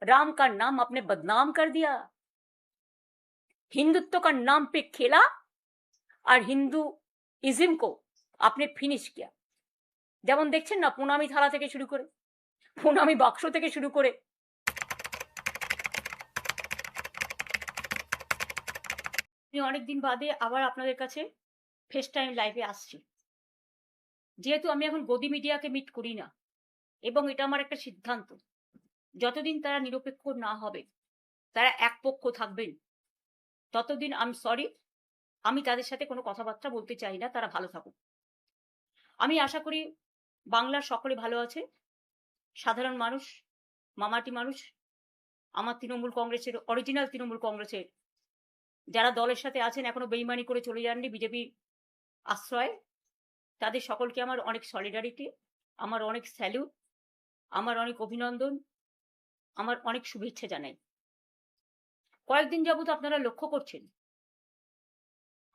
राम का नाम आपने बदनाम कर दिया, हिंदुत्व का नाम पे खेला और हिंदुइज्म को आपने फिनिश किया। যেমন দেখছেন না, প্রণামী থালা থেকে শুরু করে, প্রণামী বাক্স থেকে শুরু করে, আমি অনেকদিন বাদে আবার আপনাদের কাছে ফেস টাইম লাইভে আসছি। যেহেতু আমি এখন গদি মিডিয়াকে মিট করি না, এবং এটা আমার একটা সিদ্ধান্ত, যতদিন তারা নিরপেক্ষ না হবে, তারা এক পক্ষ থাকবেন, ততদিন আই এম সরি, আমি তাদের সাথে কোনো কথাবার্তা বলতে চাই না। তারা ভালো থাকুক। আমি আশা করি বাংলার সকলে ভালো আছে, সাধারণ মানুষ, মামাটি মানুষ, আমার তৃণমূল কংগ্রেসের, অরিজিনাল তৃণমূল কংগ্রেসের যারা দলের সাথে আছেন, এখনো বেইমানি করে চলে যাননি বিজেপির আশ্রয়, তাদের সকলকে আমার অনেক সলিডারিটি, আমার অনেক স্যালুট, আমার অনেক অভিনন্দন, আমার অনেক শুভেচ্ছা জানাই। কয়েকদিন যাবত আপনারা লক্ষ্য করছেন,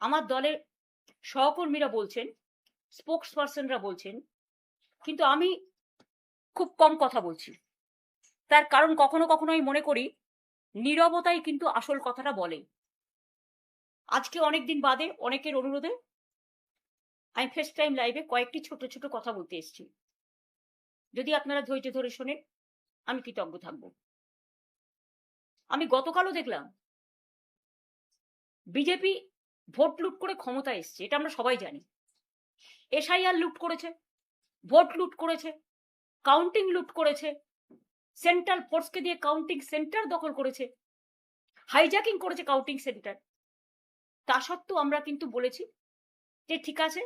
আমার দলের সহকর্মীরা বলছেন, স্পোক্স পার্সনরা বলছেন, কিন্তু আমি খুব কম কথা বলছি। তার কারণ কখনো কখনো আমি মনে করি নীরবতাই কিন্তু আসল কথাটা বলে। আজকে অনেকদিন বাদে অনেকের অনুরোধে আমি ফেস টাইম লাইভে কয়েকটি ছোট ছোট কথা বলতে এসেছি। যদি আপনারা ধৈর্য ধরে শোনেন, আমি কৃতজ্ঞ থাকব। আমি গতকালও দেখলাম বিজেপি ভোট লুট করে ক্ষমতায় এসছে, এটা আমরা সবাই জানি। এসআইআর লুট করেছে, ভোট লুট করেছে, কাউন্টিং লুট করেছে, সেন্ট্রাল ফোর্সকে দিয়ে কাউন্টিং সেন্টার দখল করেছে, হাইজ্যাকিং করেছে কাউন্টিং সেন্টার। তা সত্ত্বেও আমরা কিন্তু বলেছি যে ঠিক আছে,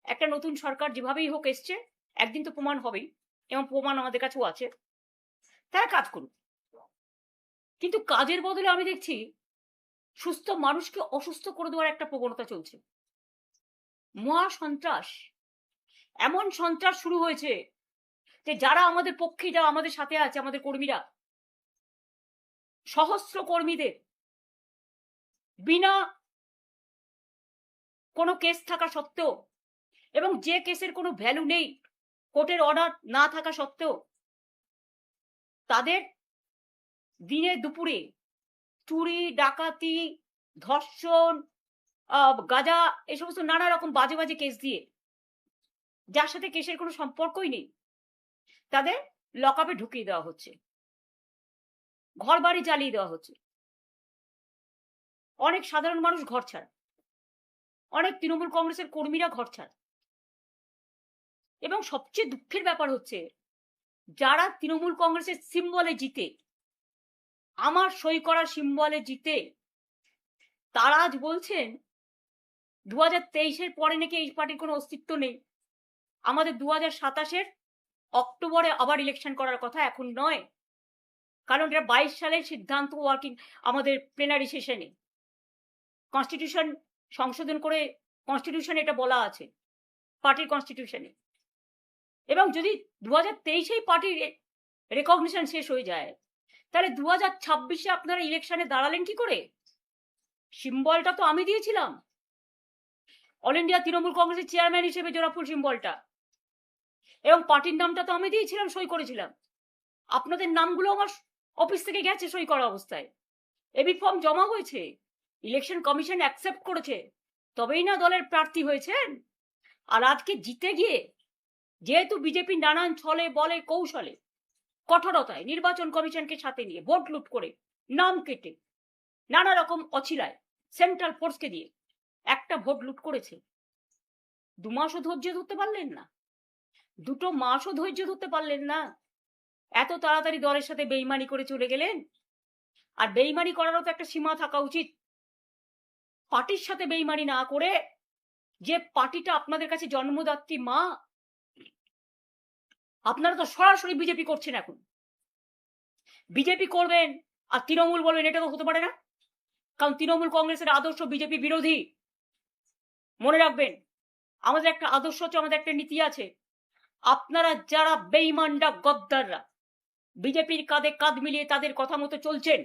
একটা নতুন সরকার যেভাবেই হোক এসছে, একদিন তো প্রমাণ হবেই, এবং প্রমাণ আমাদের কাছেও আছে, তারা কাজ করুক। কিন্তু কাজের বদলে আমি দেখছি সুস্থ মানুষকে অসুস্থ করে দেওয়ার একটা প্রবণতা চলছে। মহা সন্ত্রাস, এমন সন্ত্রাস শুরু হয়েছে যে যারা আমাদের পক্ষে, যারা আমাদের সাথে আছে, আমাদের কর্মীরা, সহস্র কর্মীদের বিনা কোনো কেস থাকা সত্ত্বেও, এবং যে কেসের কোনো ভ্যালু নেই, কোর্টের অর্ডার না থাকা সত্ত্বেও, তাদের দিনে দুপুরে চুরি, ডাকাতি, ধর্ষণ, গাঁজা, এই সমস্ত নানা রকম বাজে বাজে কেস দিয়ে, যার সাথে কেসের কোনো সম্পর্কই নেই, তাদের লকআপে ঢুকিয়ে দেওয়া হচ্ছে, ঘর বাড়ি জ্বালিয়ে দেওয়া হচ্ছে। অনেক সাধারণ মানুষ ঘর ছাড়া, অনেক তৃণমূল কংগ্রেসের কর্মীরা ঘর ছাড়া। এবং সবচেয়ে দুঃখের ব্যাপার হচ্ছে, যারা তৃণমূল কংগ্রেসের সিম্বলে জিতে, আমার সই করা সিম্বলে জিতে, তারা আজ বলছেন 2023-এর পরে নাকি এই পার্টির কোনো অস্তিত্ব নেই, আমাদের 2027-এর অক্টোবরে আবার ইলেকশন করার কথা, এখন নয়। কারণ এটা 22 সালের সিদ্ধান্ত, ওয়ার্কিং আমাদের প্লেনারি সেশনে কনস্টিটিউশন সংশোধন করে, কনস্টিটিউশনে এটা বলা আছে, পার্টির কনস্টিটিউশনে। এবং যদি 2023-এই পার্টির রেকগনিশন শেষ হয়ে যায়, তাহলে 2026-এ আপনারা ইলেকশনে দাঁড়ালেন কি করে? সিম্বলটা তো আমি দিয়েছিলাম, অল ইন্ডিয়া তৃণমূল কংগ্রেসের চেয়ারম্যান হিসেবে জোড়াফুল সিম্বলটা, এবং পার্টির নামটা তো আমি দিয়েছিলাম, সই করেছিলাম। আপনাদের নামগুলো আমার অফিস থেকে গেছে সই করা অবস্থায়, এবি ফর্ম জমা হয়েছে, ইলেকশন কমিশন অ্যাকসেপ্ট করেছে, তবেই না দলের প্রার্থী হয়েছেন। আর আজকে জিতে গিয়ে, যেহেতু বিজেপি নানান ছলে বলে কৌশলে, কঠোরতায়, নির্বাচন কমিশনকে সাথে নিয়ে, ভোট লুট করে, নাম কেটে, নানা রকম অছিলায়, সেন্ট্রাল ফোর্সকে দিয়ে একটা ভোট লুট করেছে। 2 মাসও ধৈর্য ধরতে পারলেন না, 2 মাসও ধৈর্য ধরতে পারলেন না, এত তাড়াতাড়ি দলের সাথে বেইমানি করে চলে গেলেন। আর বেইমানি করারও তো একটা সীমা থাকা উচিত। পার্টির সাথে বেইমানি না করে, যে পার্টিটা আপনাদের কাছে জন্মদাত্রী মা, আপনারা তো সরাসরি বিজেপি করছেন। এখন বিজেপি করবেন আর তৃণমূল বলবেন, এটা তো হতে পারে না, কারণ তৃণমূল কংগ্রেসের আদর্শ বিজেপি বিরোধী। মনে রাখবেন, আমাদের একটা আদর্শ আছে, আমাদের একটা নীতি আছে। আপনারা যারা বেইমানরা, গদ্দাররা, বিজেপির কাঁধে কাঁধ মিলিয়ে তাদের কথা মতো চলছেন,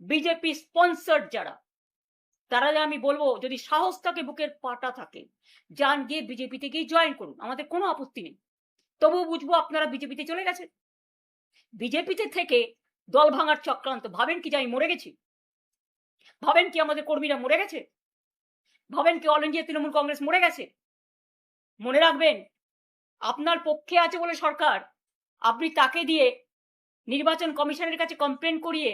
বিজেপি স্পন্সর যারা, তারা আমি বলবো, যদি সাহস থাকে, বুকের পাটা থাকে, যান গিয়ে বিজেপিতে গিয়ে জয়েন করুন, আমাদের কোনো আপত্তি নেই। তবুও বুঝবো আপনারা বিজেপিতে চলে গেছেন। বিজেপিতে থেকে দল ভাঙার চক্রান্ত। ভাবেন কি যে আমি মরে গেছি? ভাবেন কি আমাদের কর্মীরা মরে গেছে? ভাবেন কি অল ইন্ডিয়া তৃণমূল কংগ্রেস মরে গেছে? মনে রাখবেন, আপনার পক্ষে আছে বলে সরকার, আপনি তাকে দিয়ে নির্বাচন কমিশনের কাছে কমপ্লেন করিয়ে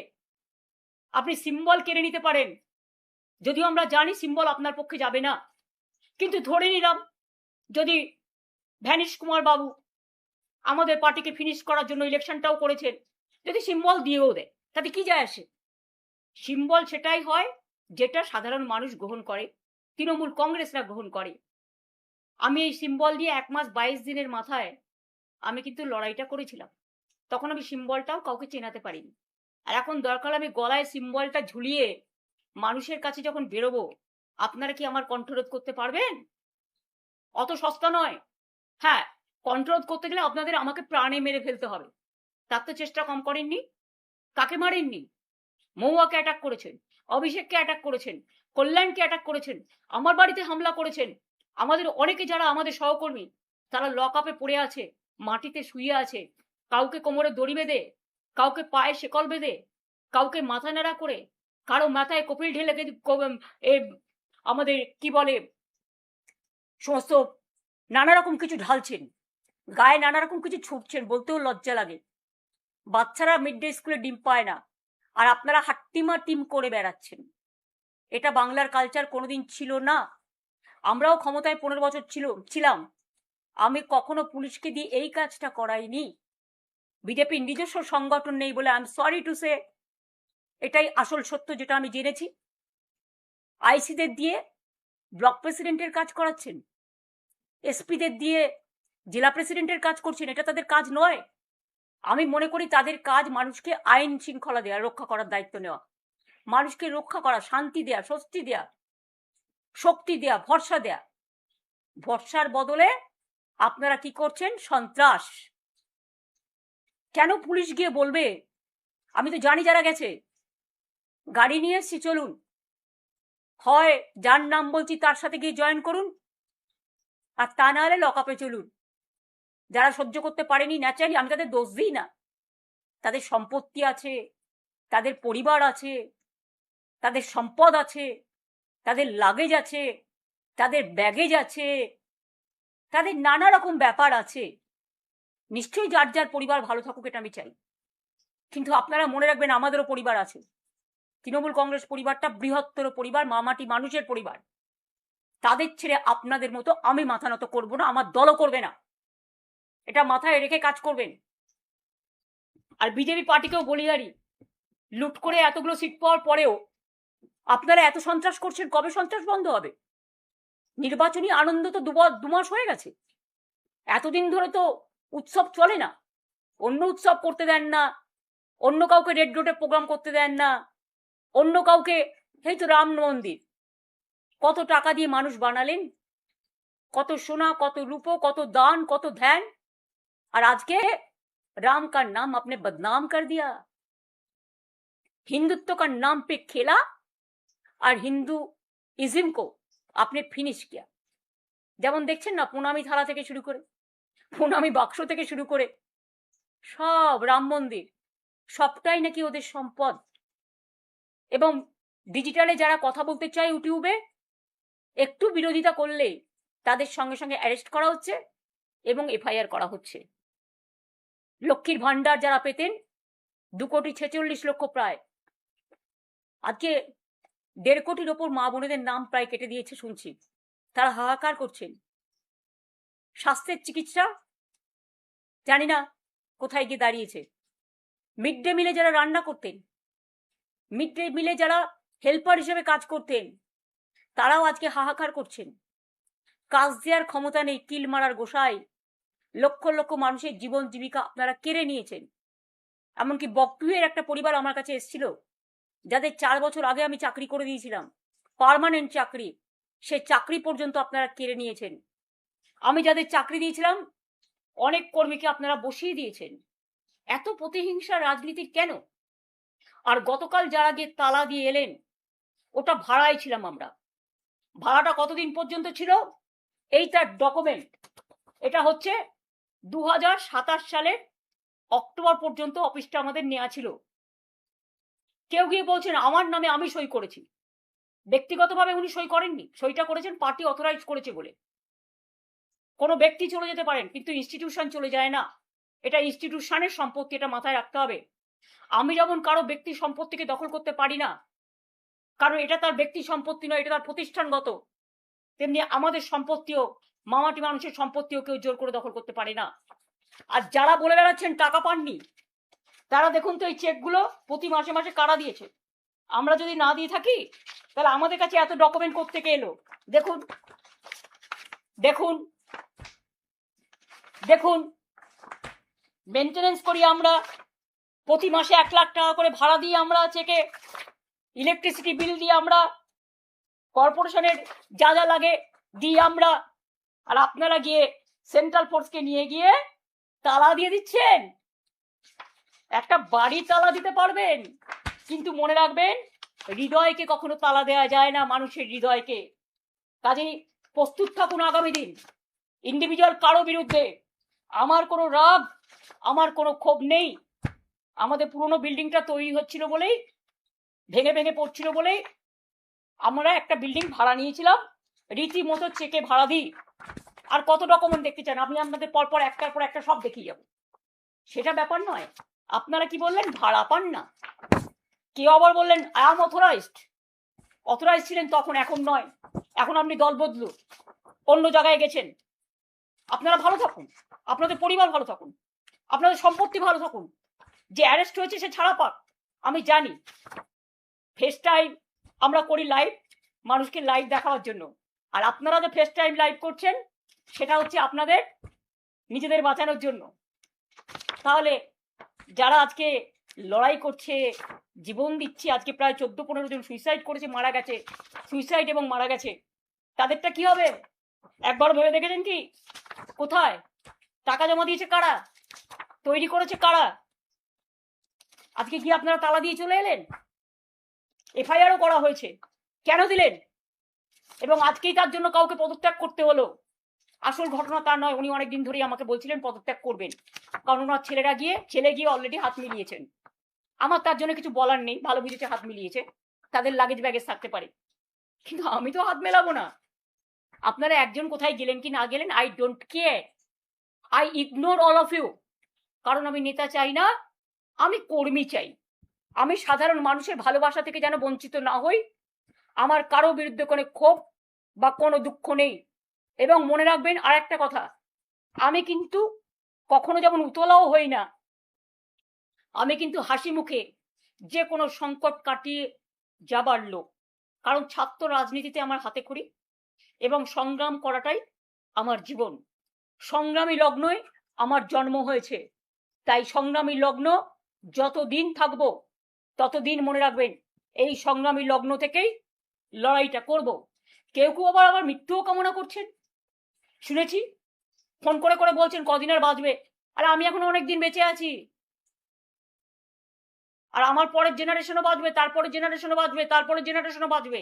আপনি সিম্বল কেড়ে নিতে পারেন। যদিও আমরা জানি সিম্বল আপনার পক্ষে যাবে না, কিন্তু ধরে নিলাম যদি ভ্যানিশ কুমার বাবু আমাদের পার্টিকে ফিনিশ করার জন্য ইলেকশনটাও করেছেন, যদি সিম্বল দিয়েও দেয়, তাতে কি যায় আসে? সিম্বল সেটাই হয় যেটা সাধারণ মানুষ গ্রহণ করে, তৃণমূল কংগ্রেসরা গ্রহণ করে। আমি এই সিম্বল দিয়ে 1 মাস 22 দিনের মাথায় আমি কিন্তু লড়াইটা করেছিলাম। তখন আমি সিম্বলটাও কাউকে চেনাতে পারিনি। আর এখন দরকার আমি গলায় সিম্বলটা ঝুলিয়ে মানুষের কাছে যখন বেরোবো, আপনারা কি আমার কণ্ঠরোধ করতে পারবেন? অত সস্তা নয়। হ্যাঁ, কণ্ঠরোধ করতে গেলে আপনাদের আমাকে প্রাণে মেরে ফেলতে হবে। তার তো চেষ্টা কম করেননি। কাকে মারেননি? মহুয়াকে অ্যাটাক করেছেন, অভিষেককে অ্যাটাক করেছেন, কল্যাণকে অ্যাটাক করেছেন, আমার বাড়িতে হামলা করেছেন। আমাদের অনেকে যারা আমাদের সহকর্মী, তারা লক আপে পড়ে আছে, মাটিতে শুয়ে আছে। কাউকে কোমরে দড়ি বেঁধে, কাউকে পায়ে শেকল বেঁধে, কাউকে মাথা নেড়া করে, কারো মাথায় কপিল ঢেলে আমাদের কি বলে সমস্ত নানা রকম কিছু ঢালছেন, গায়ে নানা রকম কিছু ছুটছেন, বলতেও লজ্জা লাগে। বাচ্চারা মিড ডে স্কুলে ডিম পায় না, আর আপনারা হাট্টিমা টিম করে বেড়াচ্ছেন। এটা বাংলার কালচার কোনোদিন ছিল না। আমরাও ক্ষমতায় 15 বছর ছিলাম। আমি কখনো পুলিশকে দিয়ে এই কাজটা করাইনি। বিজেপির নিজস্ব সংগঠন নেই বলে I am sorry to say, এটাই আসল সত্য যেটা আমি জেনেছি। আইসিদের দিয়ে ব্লক প্রেসিডেন্টের কাজ করাচ্ছেন, এসপিদের দিয়ে জেলা প্রেসিডেন্টের কাজ করছেন। এটা তাদের কাজ নয়। আমি মনে করি তাদের কাজ মানুষকে আইন শৃঙ্খলা দেওয়া, রক্ষা করার দায়িত্ব নেওয়া, মানুষকে রক্ষা করা, শান্তি দেয়া, স্বস্তি দেয়া, শক্তি দেয়া, ভরসা দেয়া। ভরসার বদলে আপনারা কি করছেন? সন্ত্রাস। কেন পুলিশ গিয়ে বলবে? আমি তো জানি যারা গেছে। গাড়ি নিয়ে এসছি, চলুন, হয় যার নাম বলছি তার সাথে গিয়ে জয়েন করুন, আর তা না হলে লকআপে চলুন। যারা সহ্য করতে পারেনি ন্যাচারালি, আমি তাদের দোষ দিই না। তাদের সম্পত্তি আছে, তাদের পরিবার আছে, তাদের সম্পদ আছে, তাদের লাগেজ আছে, তাদের ব্যাগেজ আছে, তাদের নানা রকম ব্যাপার আছে। নিশ্চয়ই যার যার পরিবার ভালো থাকুক, এটা আমি চাই। কিন্তু আপনারা মনে রাখবেন, আমাদেরও পরিবার আছে। তৃণমূল কংগ্রেস পরিবারটা বৃহত্তর পরিবার, মামাটি মানুষের পরিবার। তাদের ছেড়ে আপনাদের মতো আমি মাথা নত করব না, আমার দলও করবে না। এটা মাথায় রেখে কাজ করবেন। আর বিজেপি পার্টিকেও বলি, আরি লুট করে এতগুলো সিট পাওয়ার পরেও আপনারা এত সন্ত্রাস করছেন, কবে সন্ত্রাস বন্ধ হবে? নির্বাচনী আনন্দ তো 2 মাস হয়ে গেছে। এতদিন ধরে তো উৎসব চলে না। অন্য উৎসব করতে দেন না, অন্য কাউকে রেড রোডে প্রোগ্রাম করতে দেন না, অন্য কাউকে, এই তো রাম মন্দির কত টাকা দিয়ে মানুষ বানালেন, কত সোনা, কত রূপো, কত দান, কত ধ্যান, আর আজকে राम का नाम आपने बदनाम कर दिया। हिंदुत्व का नाम पे खेला और हिंदुइज्म को आपने फिनिश किया। যেমন দেখছেন না, পুনামি থালা থেকে শুরু করে, পুনামি বাক্স থেকে শুরু করে সব রাম মন্দির, সবটাই নাকি ওদের সম্পদ। এবং ডিজিটালে যারা কথা বলতে চায় ইউটিউবে, একটু বিরোধিতা করলে তাদের সঙ্গে সঙ্গে অ্যারেস্ট করা হচ্ছে এবং এফআইআর করা হচ্ছে। লক্ষ্মীর ভান্ডার যারা পেতেন 2,46,00,000 প্রায়, আজকে 1.5 কোটির ওপর মা বোনেদের নাম প্রায় কেটে দিয়েছে শুনছি। তারা হাহাকার করছেন। স্বাস্থ্যের চিকিৎসা জানি না কোথায় গিয়ে দাঁড়িয়েছে। মিড ডে মিলে যারা রান্না করতেন, মিড ডে মিলে যারা হেল্পার হিসেবে কাজ করতেন, তারাও আজকে হাহাকার করছেন। কাজ দেওয়ার ক্ষমতা নেই, কিল মারার গোসাই। লক্ষ লক্ষ মানুষের জীবন জীবিকা আপনারা কেড়ে নিয়েছেন। এমনকি বকটুয়ের একটা পরিবার আমার কাছে এসেছিল, যাদের 4 বছর আগে আমি চাকরি করে দিয়েছিলাম, পার্মানেন্ট চাকরি, সে চাকরি পর্যন্ত আপনারা কেড়ে নিয়েছেন। আমি যাদের চাকরি দিয়েছিলাম, অনেক কর্মীকে আপনারা বসিয়ে দিয়েছেন। এত প্রতিহিংসা রাজনীতির কেন? আর গতকাল যারা গিয়ে তালা দিয়ে এলেন, ওটা ভাড়ায় ছিলাম আমরা। ভাড়াটা কতদিন পর্যন্ত ছিল? এইটার ডকুমেন্ট। এটা হচ্ছে 2027 সালের অক্টোবর পর্যন্ত অফিসটা আমাদের নেওয়া ছিল। কেউ গিয়ে বলছেন আমার নামে আমি সই করেছি। ব্যক্তিগতভাবে উনি সই করেননি, সইটা করেছেন পার্টি অথরাইজ করেছে বলে। কোনো ব্যক্তি চলে যেতে পারেন, কিন্তু ইনস্টিটিউশন চলে যায় না। এটা ইনস্টিটিউশনের সম্পত্তি, এটা মাথায় রাখতে হবে। আমি যেমন কারো ব্যক্তি সম্পত্তিকে দখল করতে পারি না, কারণ এটা তার ব্যক্তি সম্পত্তি নয়, এটা তার প্রতিষ্ঠানগত, তেমনি আমাদের সম্পত্তিও, মামাটি মানুষের সম্পত্তিও কেউ জোর করে দখল করতে পারে না। আর যারা বলে বেড়াচ্ছেন টাকা পাননি, তারা দেখুন তো এই চেকগুলো প্রতি মাসে মাসে কারা দিয়েছে। আমরা যদি না দিয়ে থাকি তাহলে আমাদের কাছে এত ডকুমেন্ট কোত্থেকে এলো? দেখুন দেখুন দেখুন, মেনটেনেন্স করি আমরা, প্রতি মাসে 1 লাখ টাকা করে ভাড়া দিয়ে আমরা চেকে, ইলেকট্রিসিটি বিল দিয়ে আমরা, কর্পোরেশনের যা যা লাগে দিই আমরা। আর আপনারা গিয়ে সেন্ট্রাল ফোর্সকে নিয়ে গিয়ে তালা দিয়ে দিচ্ছেন। একটা বাড়ি তালা দিতে পারবেন, কিন্তু মনে রাখবেন হৃদয়কে কখনো তালা দেওয়া যায় না, মানুষের হৃদয়কে। কাজেই প্রস্তুত থাকুন আগামী দিন ইন্ডিভিজুয়াল কারো বিরুদ্ধে। আমার কোনো রাগ, আমার কোনো ক্ষোভ নেই। আমাদের পুরনো বিল্ডিংটা তৈরি হচ্ছিল বলেই, ভেঙে ভেঙে পড়ছিল বলেই আমরা একটা বিল্ডিং ভাড়া নিয়েছিলাম, রীতিমতো চেকে ভাড়া দিই। আর কত ডকুমেন্ট দেখতে চান আপনি? আপনাদের পরপর একটার পর একটা সব দেখিয়ে যাবো, সেটা ব্যাপার নয়। আপনারা কি বললেন? ভাড়া পান না। কেউ আবার বললেন আই এম অথরাইজড। অথরাইজ ছিলেন তখন, এখন নয়। এখন আপনি দল বদলু, অন্য জায়গায় গেছেন। আপনারা ভালো থাকুন, আপনাদের পরিবার ভালো থাকুন, আপনাদের সম্পত্তি ভালো থাকুন। যে অ্যারেস্ট হয়েছে সে ছাড়া পাক। আমি জানি ফেস টাইম আমরা করি লাইভ, মানুষকে লাইভ দেখাবার জন্য। আর আপনারা যে ফেস টাইম লাইভ করছেন সেটা হচ্ছে আপনাদের নিজেদের বাঁচানোর জন্য। তাহলে যারা আজকে লড়াই করছে, জীবন দিচ্ছে, আজকে প্রায় 14-15 জন সুইসাইড করেছে, মারা গেছে, সুইসাইড এবং মারা গেছে, তাদেরটা কি হবে? একবার ভেবে দেখেছেন কি? কোথায় টাকা জমা দিয়েছে কারা? তৈরি করেছে কারা? আজকে কি আপনারা তালা দিয়ে চলে এলেন? এফআইআরও করা হয়েছে, কেন দিলেন? এবং আজকেই তার জন্য কাউকে পদত্যাগ করতে হলো। আসল ঘটনা তা নয়, উনি অনেকদিন ধরেই আমাকে বলছিলেন পদত্যাগ করবেন, কারণ ওনার ছেলে গিয়ে অলরেডি হাত মিলিয়েছেন। আমার তার জন্য কিছু বলার নেই, ভালো বুঝেছে হাত মিলিয়েছে, তাদের লাগেজ ব্যাগেজ থাকতে পারে, কিন্তু আমি তো হাত মেলাবো না। আপনারা একজন কোথায় গেলেন কি না গেলেন, I don't care, I ignore all of you. কারণ আমি নেতা চাই না, আমি কর্মী চাই। আমি সাধারণ মানুষের ভালোবাসা থেকে যেন বঞ্চিত না হই। আমার কারো বিরুদ্ধে কোনো ক্ষোভ বা কোনো দুঃখ নেই। এবং মনে রাখবেন আর একটা কথা, আমি কিন্তু কখনো যেমন উতলাও হই না, আমি কিন্তু হাসি মুখে যে কোনো সংকট কাটিয়ে যাবার লোক। কারণ ছাত্র রাজনীতিতে আমার হাতে খড়ি এবং সংগ্রাম করাটাই আমার জীবন। সংগ্রামী লগ্নই আমার জন্ম হয়েছে, তাই সংগ্রামী লগ্ন যতদিন থাকবো ততদিন মনে রাখবেন এই সংগ্রামী লগ্ন থেকেই লড়াইটা করব। কেউ কেউ আবার আমার মৃত্যুও কামনা করছেন, শুনেছি ফোন করে করে বলছেন কদিন আর বাঁচবে। আরে আমি এখন অনেকদিন বেঁচে আছি, আর আমার পরের জেনারেশনও বাঁচবে, তারপরের জেনারেশনও বাঁচবে, তারপরের জেনারেশনও বাঁচবে।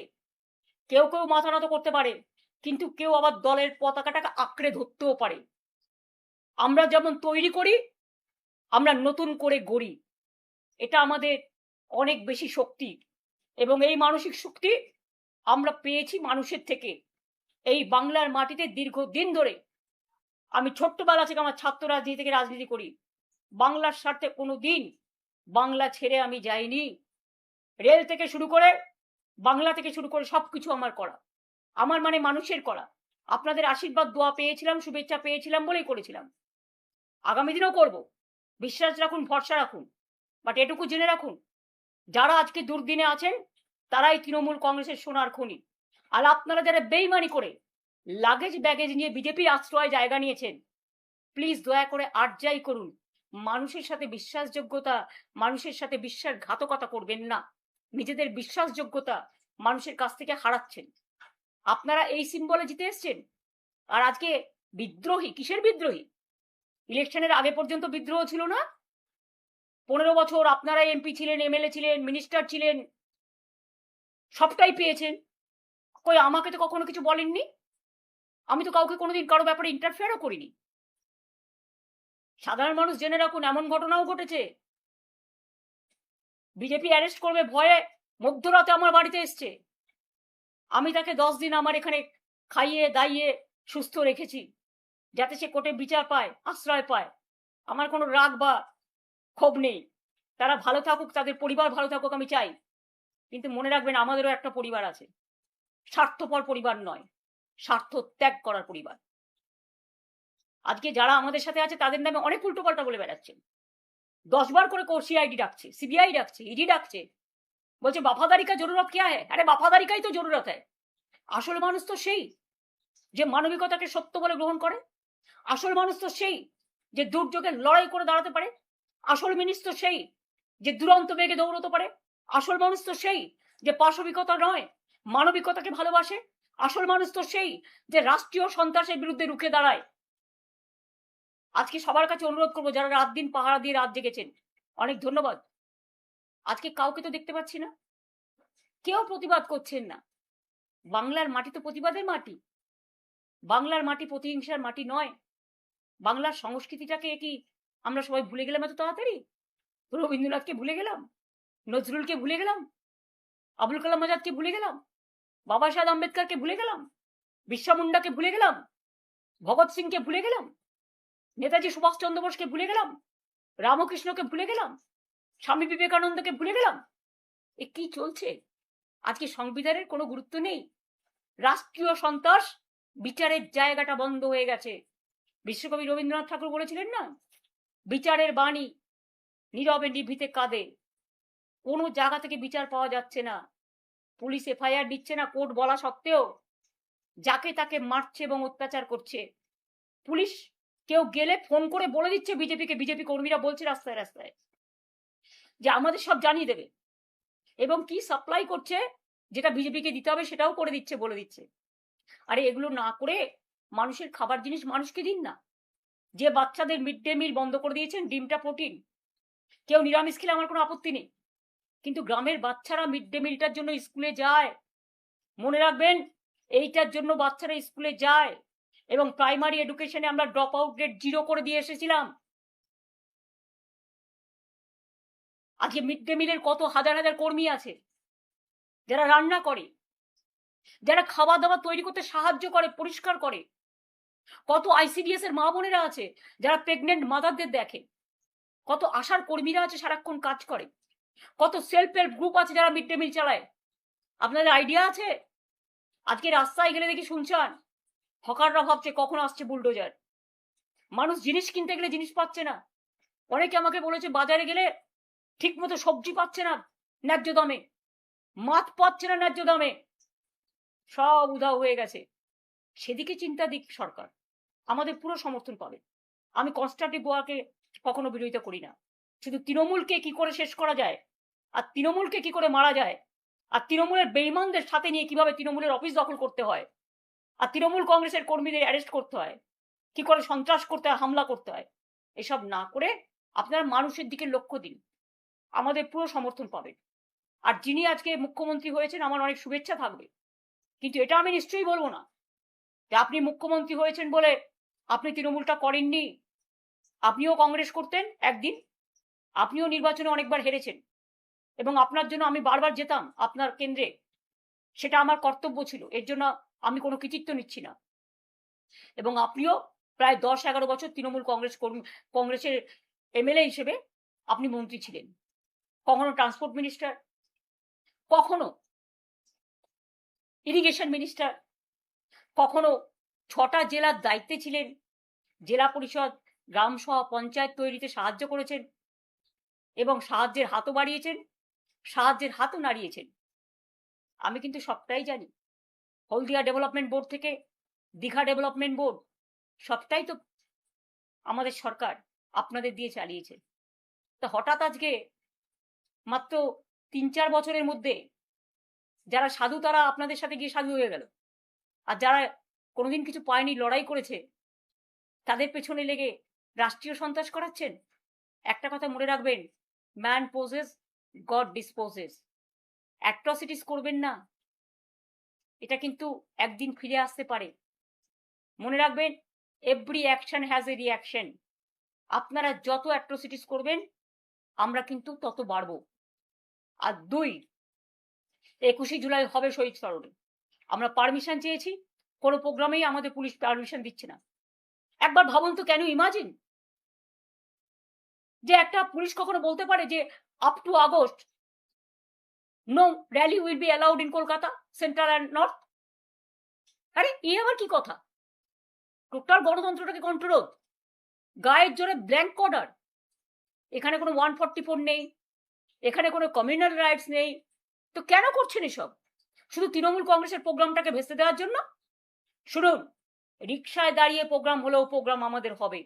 কেউ কেউ মাথা নত করতে পারে, কিন্তু কেউ আবার দলের পতাকাটাকে আঁকড়ে ধরতেও পারে। আমরা যেমন তৈরি করি, আমরা নতুন করে গড়ি, এটা আমাদের অনেক বেশি শক্তি। এবং এই মানসিক শক্তি আমরা পেয়েছি মানুষের থেকে। এই বাংলার মাটিতে দীর্ঘদিন ধরে, আমি ছোট্টবেলা থেকে আমার ছাত্র রাজনীতি থেকে রাজনীতি করি, বাংলার স্বার্থে কোনো দিন বাংলা ছেড়ে আমি যাইনি। রেল থেকে শুরু করে, বাংলা থেকে শুরু করে সবকিছু আমার করা, আমার মানে মানুষের করা। আপনাদের আশীর্বাদ দোয়া পেয়েছিলাম, শুভেচ্ছা পেয়েছিলাম বলেই করেছিলাম, আগামী দিনেও করব। বিশ্বাস রাখুন, ভরসা রাখুন। বাট এটুকু জেনে রাখুন, যারা আজকে দুর্দিনে আছেন তারাই তৃণমূল কংগ্রেসের সোনার খনি। আর আপনারা যারা বেইমানি করে লাগেজ ব্যাগেজ নিয়ে বিজেপির আশ্রয় জায়গা নিয়েছেন, প্লিজ দয়া করে আর যাই করুন, মানুষের সাথে বিশ্বাসযোগ্যতা, মানুষের সাথে বিশ্বাসঘাতকতা করবেন না। নিজেদের বিশ্বাসযোগ্যতা মানুষের কাছ থেকে হারাচ্ছেন। আপনারা এই সিম্বলে জিতে এসছেন, আর আজকে বিদ্রোহী। কিসের বিদ্রোহী? ইলেকশনের আগে পর্যন্ত বিদ্রোহ ছিল না? 15 বছর আপনারা এমপি ছিলেন, এমএলএ ছিলেন, মিনিস্টার ছিলেন, সবটাই পেয়েছেন। কই আমাকে তো কখনো কিছু বলেননি। আমি তো কাউকে কোনোদিন কারো ব্যাপারে ইন্টারফেয়ারও করিনি। সাধারণ মানুষ জেনে রাখুন, এমন ঘটনাও ঘটেছে। বিজেপি অ্যারেস্ট করবে ভয়ে মধ্যরাতে আমার বাড়িতে এসছে। আমি তাকে 10 দিন আমার এখানে খাইয়ে দাইয়ে সুস্থ রেখেছি, যাতে সে কোর্টে বিচার পায়, আশ্রয় পায়। আমার কোনো রাগ বা ক্ষোভ নেই। তারা ভালো থাকুক, তাদের পরিবার ভালো থাকুক, আমি চাই। কিন্তু মনে রাখবেন, আমাদেরও একটা পরিবার আছে। স্বার্থপর পরিবার নয়, স্বার্থ ত্যাগ করার পরিবার। আজকে যারা আমাদের সাথে আছে তাদের নামে অনেক উল্টোপাল্টা বলে বেড়াচ্ছেন। 10 বার করে সিআইডি ডাকছে, সিবিআই ডাকছে, ইডি ডাকছে, বলছে वफादारी का जरूरत क्या है। अरे वफादारी का ही तो जरूरत है। আসল মানুষ তো সেই যে মানবিকতাকে সত্য বলে গ্রহণ করে। আসল মানুষ তো সেই যে দুর্যোগে লড়াই করে দাঁড়াতে পারে। আসল মানুষ তো সেই যে দুরন্ত বেগে দৌড়তে পারে। আসল মানুষ তো সেই যে পাশবিকতা নয়, মানবিকতাকে ভালোবাসে। আসল মানুষ তো সেই যে রাষ্ট্রীয় সন্ত্রাসের বিরুদ্ধে রুখে দাঁড়ায়। আজকে সবার কাছে অনুরোধ করবো, যারা রাত দিন পাহারা দিয়ে রাত জেগেছেন, অনেক ধন্যবাদ। আজকে কাউকে তো দেখতে পাচ্ছি না, কেউ প্রতিবাদ করছেন না। বাংলার মাটি তো প্রতিবাদের মাটি। বাংলার মাটি প্রতিহিংসার মাটি নয়। বাংলার সংস্কৃতিটাকে কি আমরা সবাই ভুলে গেলাম এত তাড়াতাড়ি? রবীন্দ্রনাথকে ভুলে গেলাম, নজরুলকে ভুলে গেলাম, আবুল কালাম আজাদকে ভুলে গেলাম, বাবা সাহেব আম্বেদকরকে ভুলে গেলাম, বিরসা মুন্ডাকে ভুলে গেলাম, ভগৎ সিংকে ভুলে গেলাম, নেতাজি সুভাষচন্দ্র বোসকে ভুলে গেলাম, রামকৃষ্ণকে ভুলে গেলাম, স্বামী বিবেকানন্দকে ভুলে গেলাম। এ কি চলছে? আজকে সংবিধানের কোনো গুরুত্ব নেই। রাষ্ট্রীয় সন্ত্রাস বিচারের জায়গাটা বন্ধ হয়ে গেছে। বিশ্বকবি রবীন্দ্রনাথ ঠাকুর বলেছিলেন না, বিচারের বাণী নীরবে নিভৃতে কাঁদে। কোনো জায়গা থেকে বিচার পাওয়া যাচ্ছে না। পুলিশ এফআইআর দিচ্ছে না কোর্ট বলা সত্ত্বেও, যাকে তাকে মারছে এবং অত্যাচার করছে। পুলিশ কেউ গেলে ফোন করে বলে দিচ্ছে বিজেপিকে, বিজেপি কর্মীরা বলছে রাস্তায় রাস্তায় যে আমাদের সব জানিয়ে দেবে, এবং কি সাপ্লাই করছে যেটা বিজেপিকে দিতে হবে সেটাও করে দিচ্ছে, বলে দিচ্ছে। আরে এগুলো না করে মানুষের খাবার জিনিস মানুষকে দিন না। যে বাচ্চাদের মিড ডে মিল বন্ধ করে দিয়েছেন, ডিমটা প্রোটিন, কেউ নিরামিষ খেলে আমার কোনো আপত্তি নেই, কিন্তু গ্রামের বাচ্চারা মিড ডে মিলটার জন্য স্কুলে যায়। মনে রাখবেন, এইটার জন্য বাচ্চারা স্কুলে যায়। এবং প্রাইমারি এডুকেশনে আমরা ড্রপ আউট রেট 0 করে দিয়ে এসেছিলাম। আজকে মিড ডে মিলের কত হাজার হাজার কর্মী আছে যারা রান্না করে, যারা খাওয়া দাওয়া তৈরি করতে সাহায্য করে, পরিষ্কার করে। কত আইসিডিএস এর মা বোনেরা আছে যারা প্রেগনেন্ট মাদারদের দেখে। কত আশার কর্মীরা আছে সারাক্ষণ কাজ করে। কত সেলফ হেল্প গ্রুপ আছে যারা মিড ডে মিল চালায়। আপনাদের আইডিয়া আছে? আজকে রাস্তায় গেলে দেখি শুনছেন হকাররা ভাবছে কখন আসছে বুলডোজার। মানুষ জিনিস কিনতে গেলে জিনিস পাচ্ছে না। অনেকে আমাকে বলেছে বাজারে গেলে ঠিক মতো সবজি পাচ্ছে না ন্যায্য দামে, মাছ পাচ্ছে না ন্যায্য দামে, সব উধাও হয়ে গেছে। সেদিকে চিন্তা দিক সরকার, আমাদের পুরো সমর্থন পাবে। আমি কনস্ট্রাকটিভ ওয়ার্কে কখনো বিরোধিতা করি না। শুধু তৃণমূলকে কি করে শেষ করা যায়, আর তৃণমূলকে কি করে মারা যায়, আর তৃণমূলের বেঈমানদের সাথে নিয়ে কিভাবে তৃণমূলের অফিস দখল করতে হয়, আর তৃণমূল কংগ্রেসের কর্মীদের অ্যারেস্ট করতে হয়, কি করে সন্ত্রাস করতে হয়, হামলা করতে হয়, এসব না করে আপনারা মানুষের দিকে লক্ষ্য দিন, আমাদের পুরো সমর্থন পাবেন। আর যিনি আজকে মুখ্যমন্ত্রী হয়েছেন, আমার অনেক শুভেচ্ছা থাকবে। কিন্তু এটা আমি নিশ্চয়ই বলবো না যে আপনি মুখ্যমন্ত্রী হয়েছেন বলে আপনি তৃণমূলটা করেননি। আপনিও কংগ্রেস করতেন একদিন, আপনিও নির্বাচনে অনেকবার হেরেছেন, এবং আপনার জন্য আমি বারবার যেতাম আপনার কেন্দ্রে। সেটা আমার কর্তব্য ছিল, এর জন্য আমি কোনো কৃতিত্ব নিচ্ছি না। এবং আপনিও প্রায় 10-11 বছর তৃণমূল কংগ্রেসের এমএলএ হিসেবে আপনি মন্ত্রী ছিলেন। কখনো ট্রান্সপোর্ট মিনিস্টার, কখনো ইরিগেশন মিনিস্টার, কখনো 6টা জেলার দায়িত্বে ছিলেন। জেলা পরিষদ, গ্রাম সভা, পঞ্চায়েত তৈরিতে সাহায্য করেছেন, এবং সাহায্যের হাতও বাড়িয়েছেন, সাহায্যের হাতও নাড়িয়েছেন। আমি কিন্তু সবটাই জানি। হলদিয়া ডেভেলপমেন্ট বোর্ড থেকে দীঘা ডেভেলপমেন্ট বোর্ড, সবটাই তো আমাদের সরকার আপনাদের দিয়ে চালিয়েছে। তা হঠাৎ আজকে মাত্র 3-4 বছরের মধ্যে যারা সাধু তারা আপনাদের সাথে গিয়ে সাধু হয়ে গেল, আর যারা কোনোদিন কিছু পায়নি, লড়াই করেছে, তাদের পেছনে লেগে রাষ্ট্রীয় সন্ত্রাস করাচ্ছেন। একটা কথা মনে রাখবেন, man poses, god disposes. Atrocities করবেন না, এটা কিন্তু একদিন ফিরে আসতে পারে। মনে রাখবেন, every action has a reaction. আপনারা যত অ্যাট্রসিটিস করবেন আমরা কিন্তু তত বাড়বো। আর 2, 21শে জুলাই হবে শহীদ স্মরণে। আমরা পারমিশন চেয়েছি, কোনো প্রোগ্রামেই আমাদের পুলিশ পারমিশন দিচ্ছে না। একবার ভাবুন তো, ক্যান ইউ ইমাজিন যে একটা পুলিশ কখনো বলতে পারে যে up to August no rally will be allowed in Kolkata central and north? আরে এ আবার কি কথা? টোটাল গণতন্ত্রটাকে কন্ট্রোল, গায়ের জোরে ব্ল্যাঙ্ক অর্ডার। এখানে কোনো 144 নেই, এখানে কোনো কমিউনাল রাইটস নেই, তো কেন করছেন এসব? শুধু তৃণমূল কংগ্রেসের প্রোগ্রামটাকে ভেস্তে দেওয়ার জন্য? শুনুন, রিকশায় দাঁড়িয়ে প্রোগ্রাম হলেও প্রোগ্রাম আমাদের হবে,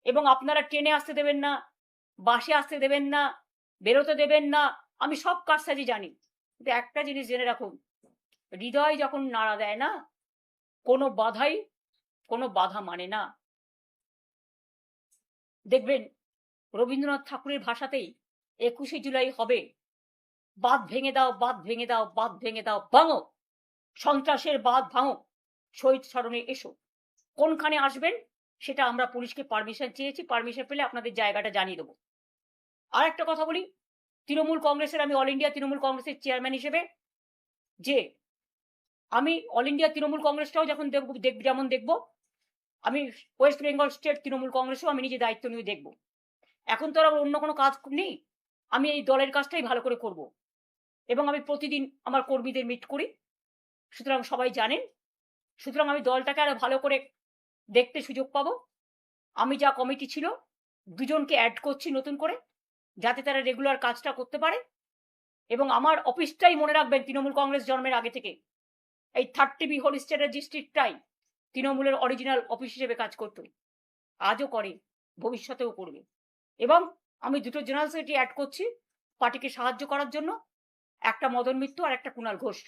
এবং আপনারা ট্রেনে আসতে দেবেন না, বাসে আসতে দেবেন না, বেরোতে দেবেন না, আমি সব কারসাজি জানি। কিন্তু একটা জিনিস জেনে রাখুন, হৃদয় যখন নাড়া দেয় না, কোনো বাধাই কোনো বাধা মানে না। দেখবেন রবীন্দ্রনাথ ঠাকুরের ভাষাতেই 21শে জুলাই হবে, বাঁধ ভেঙে দাও, বাঁধ ভেঙে দাও, বাঁধ ভেঙে দাও, ভাঙো সন্ত্রাসের বাঁধ ভাঙো, শহীদ স্মরণে এসো। কোনখানে আসবেন সেটা আমরা পুলিশকে পারমিশন চেয়েছি, পারমিশন পেলে আপনাদের জায়গাটা জানিয়ে দেবো। আর একটা কথা বলি, তৃণমূল কংগ্রেসের, আমি অল ইন্ডিয়া তৃণমূল কংগ্রেসের চেয়ারম্যান হিসেবে, যে আমি অল ইন্ডিয়া তৃণমূল কংগ্রেসটাও যখন যেমন দেখব, আমি ওয়েস্ট বেঙ্গল স্টেট তৃণমূল কংগ্রেসও আমি নিজে দায়িত্ব নিয়ে দেখব। এখন তো আর অন্য কোনো কাজ নেই, আমি এই দলের কাজটাই ভালো করে করব, এবং আমি প্রতিদিন আমার কর্মীদের মিট করি, সুতরাং সবাই জানেন। সুতরাং আমি দলটাকে আরো ভালো করে দেখতে সুযোগ পাবো। আমি যা কমিটি ছিল 2 জনকে অ্যাড করছি নতুন করে, যাতে তারা রেগুলার কাজটা করতে পারে। এবং আমার অফিসটাই মনে রাখবেন, তৃণমূল কংগ্রেস জন্মের আগে থেকে এই 30B হোল স্টেটের ডিস্ট্রিক্টটাই তৃণমূলের অরিজিনাল অফিস হিসেবে কাজ করত, আজও করে, ভবিষ্যতেও করবে। এবং আমি 2টো জেনারেল সেক্রেটারি অ্যাড করছি পার্টিকে সাহায্য করার জন্য, একটা মদন মিত্র আর একটা কুণাল ঘোষ।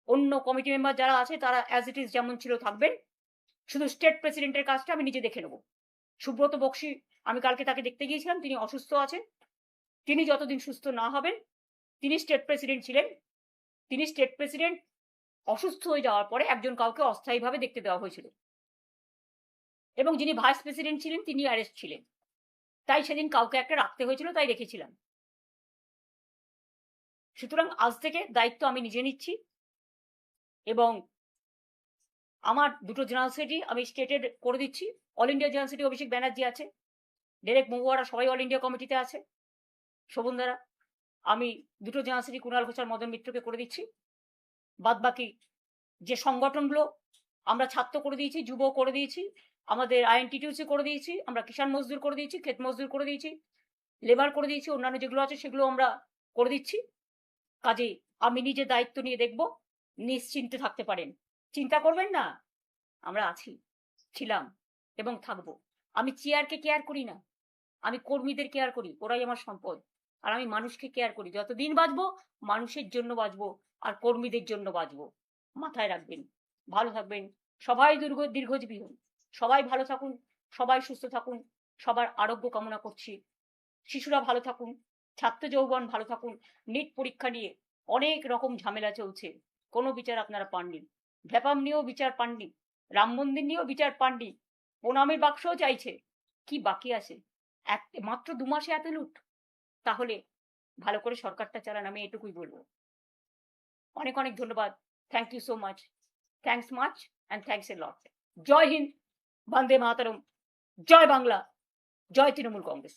অন্য কমিটি মেম্বার যারা আছে তারা অ্যাজ ইট ইজ যেমন ছিল থাকবেন, শুধু স্টেট প্রেসিডেন্টের কাজটা আমি নিজে দেখে নেব। সুব্রত বক্সি, আমি কালকে তাকে দেখতে গিয়েছিলাম, তিনি অসুস্থ আছেন। তিনি যতদিন সুস্থ না হবেন, তিনি স্টেট প্রেসিডেন্ট ছিলেন, তিনি স্টেট প্রেসিডেন্ট অসুস্থ হয়ে যাওয়ার পরে একজন কাউকে অস্থায়ীভাবে দেখতে দেওয়া হয়েছিল, এবং যিনি ভাইস প্রেসিডেন্ট ছিলেন তিনি অ্যারেস্ট ছিলেন, তাই সেদিন কাউকে একটা রাখতে হয়েছিল, তাই রেখেছিলাম। সুতরাং আজ থেকে দায়িত্ব আমি নিজে নিচ্ছি, এবং আমার 2টো জেনারেল সেক্রেটারি আমি স্টেটের করে দিচ্ছি। All India general secretary Abhishek Banerjee আছে, ডেরেক মহুয়ারা সবাই অল ইন্ডিয়া কমিটিতে আছে, শোভনদারা। আমি 2টো জেনারেল সেক্রেটারি কুণাল ঘোষ আর মদন মিত্রকে করে দিচ্ছি। বাদ বাকি যে সংগঠনগুলো আমরা ছাত্র করে দিয়েছি, যুব করে দিয়েছি, আমাদের আইএনটিটিউসি করে দিয়েছি, আমরা কিষাণ মজদুর করে দিয়েছি, ক্ষেত মজদুর করে দিয়েছি, লেবার করে দিয়েছি, অন্যান্য যেগুলো আছে সেগুলো আমরা করে দিচ্ছি। কাজেই আমি নিজে দায়িত্ব নিয়ে দেখব, নিশ্চিন্তে থাকতে পারেন, চিন্তা করবেন না, আমরা আছি, ছিলাম এবং থাকবো। আমি চেয়ারকে কেয়ার করি না, আমি কর্মীদের কেয়ার করি, ওরাই আমার সম্পদ। আর আমি মানুষকে কেয়ার করি, যতদিন বাঁচবো মানুষের জন্য বাঁচবো আর কর্মীদের জন্য বাঁচবো। মাথায় রাখবেন, ভালো থাকবেন, সবাই দীর্ঘজীবী হন, সবাই ভালো থাকুন, সবাই সুস্থ থাকুন, সবার আরোগ্য কামনা করছি। শিশুরা ভালো থাকুন, ছাত্র যৌবন ভালো থাকুন। নিট পরীক্ষা নিয়ে অনেক রকম ঝামেলা চলছে, কোনো বিচার আপনারা পাননি, ভ্যাপাম নিয়েও বিচার পাননি, রাম মন্দির নিয়েও বিচার পাননি, প্রণামের বাক্সও চাইছে, কি বাকি আছে? মাত্র 2 মাসে এত লুট? তাহলে ভালো করে সরকারটা চালান, আমি এটুকুই বলবো। অনেক অনেক ধন্যবাদ। Thank you so much, thanks much and thanks a lot. Jai Hind, Bande Mataram, Jai Bangla, Jai Trinamool Congress.